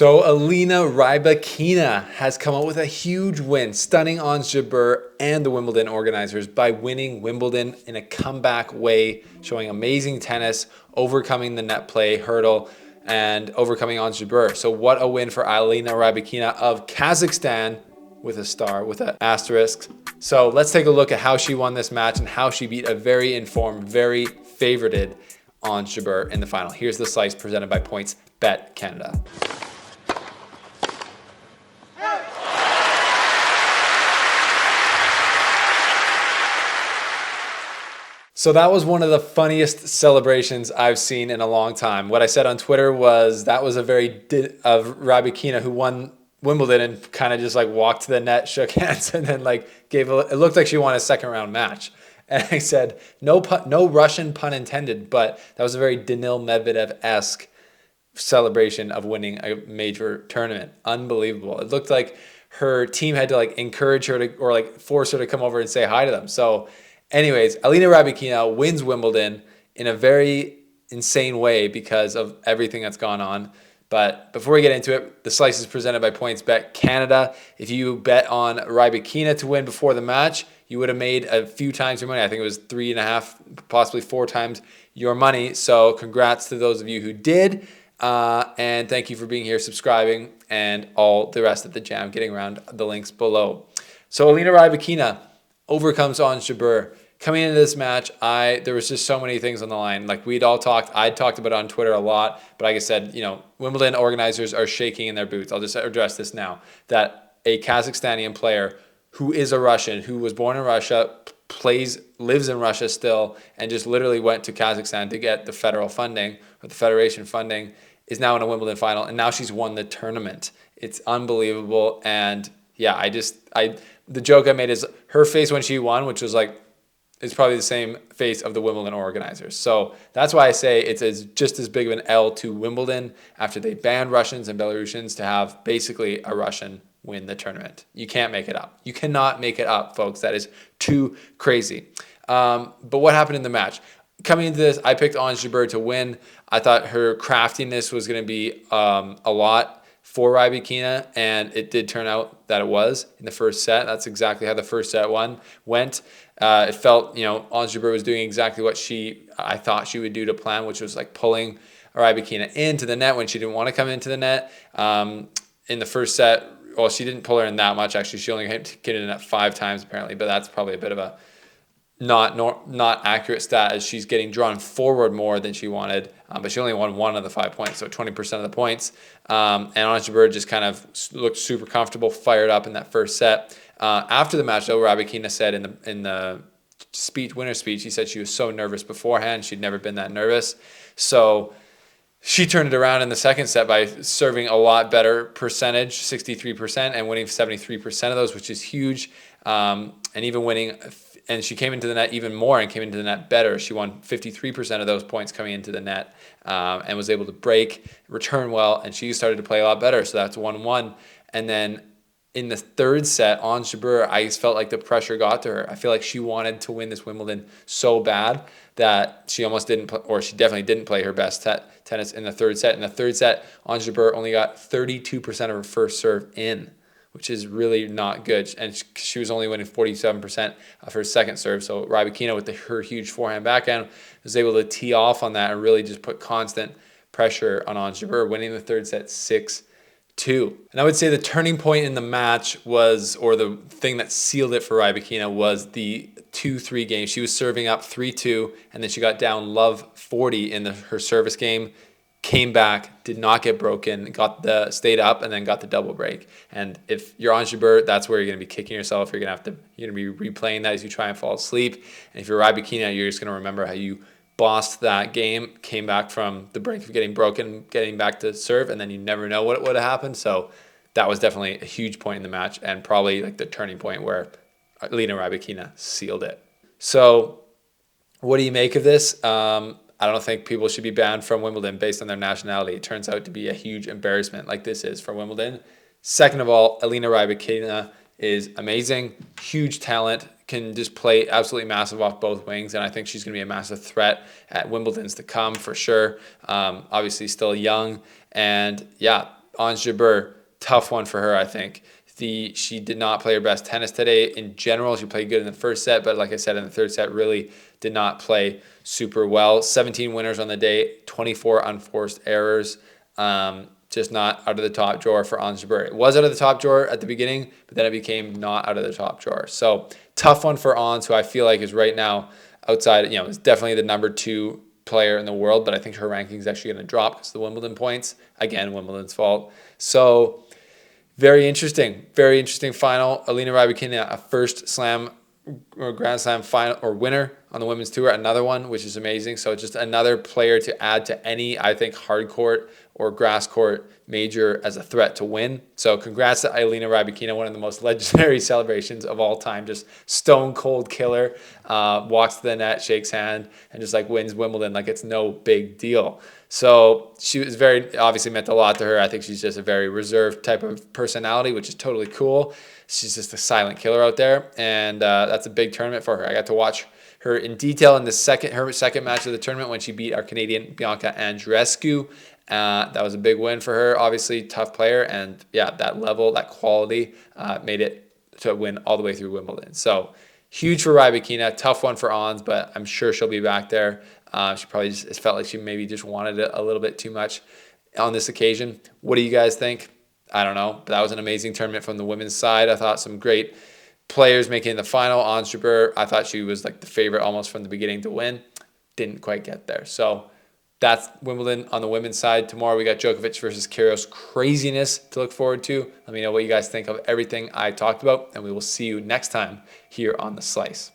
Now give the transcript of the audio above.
So Elena Rybakina has come out with a huge win, stunning Ons Jabeur and the Wimbledon organizers by winning Wimbledon in a comeback way, showing amazing tennis, overcoming the net play hurdle, and overcoming Ons Jabeur. So what a win for Elena Rybakina of Kazakhstan, with a star, with an asterisk. So let's take a look at how she won this match and how she beat a very informed, very favorited Ons Jabeur in the final. Here's the slice presented by PointsBet Canada. So that was one of the funniest celebrations I've seen in a long time. What I said on Twitter was that was a very of Rybakina, who won Wimbledon and kind of just like walked to the net, shook hands, and then like it looked like she won a second round match. And I said, no Russian pun intended, but that was a very Daniil Medvedev-esque celebration of winning a major tournament. Unbelievable. It looked like her team had to like encourage her to, or like force her to come over and say hi to them. So anyways, Elena Rybakina wins Wimbledon in a very insane way because of everything that's gone on. But before we get into it, the slice is presented by PointsBet Canada. If you bet on Rybakina to win before the match, you would have made a few times your money. I think it was 3.5, possibly 4 times your money. So congrats to those of you who did. And thank you for being here, subscribing, and all the rest of the jam, getting around the links below. So Elena Rybakina overcomes Ons Jabeur. Coming into this match, there was just so many things on the line. Like I'd talked about it on Twitter a lot, but like I said, Wimbledon organizers are shaking in their boots. I'll just address this now. That a Kazakhstani player who is a Russian, who was born in Russia, lives in Russia still, and just literally went to Kazakhstan to get the federal funding, or the federation funding, is now in a Wimbledon final, and now she's won the tournament. It's unbelievable. And yeah, the joke I made is her face when she won, which was like, it's probably the same face of the Wimbledon organizers. So that's why I say it's just as big of an L to Wimbledon after they banned Russians and Belarusians to have basically a Russian win the tournament. You can't make it up. You cannot make it up, folks. That is too crazy. But what happened in the match? Coming into this, I picked Ons Jabeur to win. I thought her craftiness was going to be a lot for Rybakina, and it did turn out that it was in the first set. That's exactly how the first set went. It felt, Ons Jabeur was doing exactly what I thought she would do to plan, which was like pulling Rybakina into the net when she didn't want to come into the net. In the first set, well, she didn't pull her in that much, actually. She only hit it in net 5 times, apparently, but that's probably a bit of a not accurate stat, as she's getting drawn forward more than she wanted, but she only won 1 of the 5 points, so 20% of the points. And Ons Jabeur just kind of looked super comfortable, fired up in that first set. After the match, though, Rybakina said in the winner's speech, he said she was so nervous beforehand. She'd never been that nervous. So she turned it around in the second set by serving a lot better percentage, 63%, and winning 73% of those, which is huge. And even winning, and she came into the net even more and came into the net better. She won 53% of those points coming into the net, and was able to break, return well, and she started to play a lot better. So that's 1-1. And then in the third set, Ons Jabeur, I just felt like the pressure got to her. I feel like she wanted to win this Wimbledon so bad that she almost didn't, or she definitely didn't play her best tennis in the third set. In the third set, Ons Jabeur only got 32% of her first serve in, which is really not good. And she was only winning 47% of her second serve. So Rybakina, with her huge forehand backhand, was able to tee off on that and really just put constant pressure on Ons Jabeur, winning the third set 6-2. And I would say the turning point in the match was, or the thing that sealed it for Rybakina, was the 2-3 game. She was serving up 3-2, and then she got down love 40 in her service game, came back, did not get broken, stayed up, and then got the double break. And if you're Ons Jabeur, that's where you're going to be kicking yourself. You're going to be replaying that as you try and fall asleep. And if you're Rybakina, you're just going to remember how you bossed that game, came back from the brink of getting broken, getting back to serve, and then you never know what would have happened. So that was definitely a huge point in the match, and probably like the turning point where Elena Rybakina sealed it. So what do you make of this? I don't think people should be banned from Wimbledon based on their nationality. It turns out to be a huge embarrassment, like this is for Wimbledon. Second of all, Elena Rybakina is amazing, huge talent, can just play absolutely massive off both wings, and I think she's going to be a massive threat at Wimbledon's to come for sure. Obviously still young, and yeah, Ons Jabeur, tough one for her, I think. She did not play her best tennis today. In general, she played good in the first set, but like I said, in the third set, really did not play super well. 17 winners on the day, 24 unforced errors. Just not out of the top drawer for Ons Jabeur. It was out of the top drawer at the beginning, but then it became not out of the top drawer. So tough one for Ons, who I feel like is right now outside, is definitely the number 2 player in the world, but I think her ranking is actually going to drop because of the Wimbledon points. Again, Wimbledon's fault. So very interesting final. Elena Rybakina, a first slam or Grand Slam final or winner on the women's tour, another one, which is amazing. So just another player to add to any, I think, hard court or grass court major as a threat to win. So congrats to Elena Rybakina, one of the most legendary celebrations of all time. Just stone cold killer, walks to the net, shakes hand, and just like wins Wimbledon like it's no big deal. So she was very, obviously meant a lot to her. I think she's just a very reserved type of personality, which is totally cool. She's just a silent killer out there, and that's a big tournament for her. I got to watch her in detail in her second match of the tournament when she beat our Canadian Bianca Andreescu. That was a big win for her. Obviously, tough player, and yeah, that level, that quality made it to win all the way through Wimbledon. So huge for Rybakina, tough one for Ons, but I'm sure she'll be back there. She probably just felt like she maybe just wanted it a little bit too much on this occasion. What do you guys think? I don't know, but that was an amazing tournament from the women's side. I thought some great players making the final. Ons Jabeur, I thought she was like the favorite almost from the beginning to win. Didn't quite get there. So that's Wimbledon on the women's side. Tomorrow we got Djokovic versus Kyrgios. Craziness to look forward to. Let me know what you guys think of everything I talked about, and we will see you next time here on The Slice.